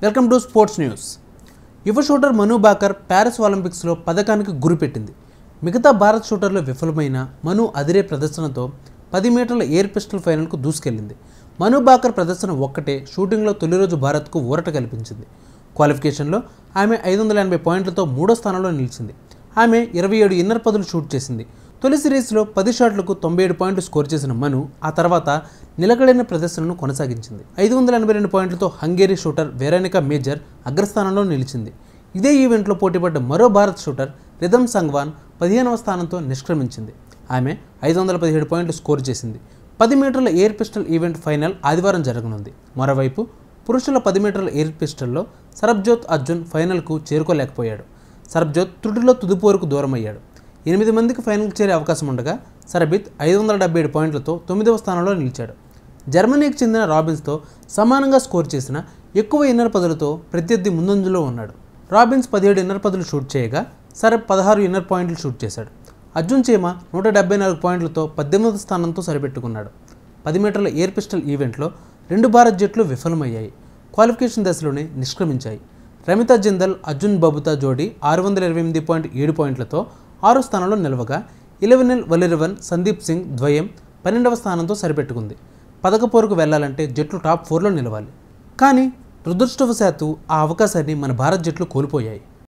Welcome to sports news. యువ shooter మను Bhaker Paris ఒలింపిక్స్లో పథకానికి గురిపెట్టింది. మిగతా భారత్ షూటర్లు విఫలమైన మను అదిరే ప్రదర్శనతో 10 మీటర్ల ఎయిర్ పిస్టల్ ఫైనల్కు దూసుకెళ్లింది. మను భాకర్ ప్రదర్శన ఒక్కటే షూటింగ్లో తొలి రోజు భారత్కు ఊరట కల్పించింది. క్వాలిఫికేషన్లో ఆమె 580 పాయింట్లతో 3వ స్థానంలో నిలిచింది. ఆమె 27 ఇన్నర్ పదులు షూట్ చేసింది. తొలి సిరీస్లో 10 షాట్లకు 97 పాయింట్లు స్కోర్ చేసిన మను ఆ తర్వాత నిలకడైన ప్రదర్శనను కొనసాగించింది. 582 పాయింట్లతో హంగేరీ షూటర్ వెరోనికా మేజర్ అగ్రస్థానంలో నిలిచింది. ఇదే ఈవెంట్లో పోటీపడ్డ మరో భారత్ షూటర్ రిధమ్ సంగ్వాన్ 15వ స్థానంతో నిష్క్రమించింది. ఆమె 517 పాయింట్లు స్కోర్ చేసింది. 10 మీటర్ల ఎయిర్ పిస్టల్ ఈవెంట్ ఫైనల్ ఆదివారం జరగనుంది. మరోవైపు పురుషుల 10 మీటర్ల ఎయిర్ పిస్టల్లో సరబ్జోత్ అర్జున్ ఫైనల్కు చేరుకోలేకపోయాడు. సరబ్జోత్ త్రుటిలో తుదిపోరుకు దూరమయ్యాడు. 8 మందికి ఫైనల్కు చేరే అవకాశం ఉండగా సరబిత్ 577 పాయింట్లతో 9వ స్థానంలో నిలిచాడు. జర్మనీకి చెందిన రాబిన్స్తో సమానంగా స్కోర్ చేసిన ఎక్కువ ఇన్నర్ పదులతో ప్రత్యర్థి ముందంజలో ఉన్నాడు. రాబిన్స్ 17 ఇన్నర్ పదులు షూట్ చేయగా సరబ్ 16 ఇన్నర్ పాయింట్లు షూట్ చేశాడు. అర్జున్ చీమ 174 పాయింట్లతో 18వ స్థానంతో సరిపెట్టుకున్నాడు. 10 మీటర్ల ఎయిర్ పిస్టల్ ఈవెంట్లో 2 భారత్ జట్లు విఫలమయ్యాయి. క్వాలిఫికేషన్ దశలోనే నిష్క్రమించాయి. రమితా జిందల్ అర్జున్ బబుతా జోడీ 628.7 పాయింట్లతో 6వ స్థానంలో నిలవగా 11 వలిరివన్ సందీప్ సింగ్ ద్వయం 12వ స్థానంతో సరిపెట్టుకుంది. పదక పోరుకు వెళ్లాలంటే జట్లు టాప్ 4లో నిలవాలి. కానీ దురదృష్టవశాత్తు ఆ అవకాశాన్ని మన భారత్ జట్లు కోల్పోయాయి.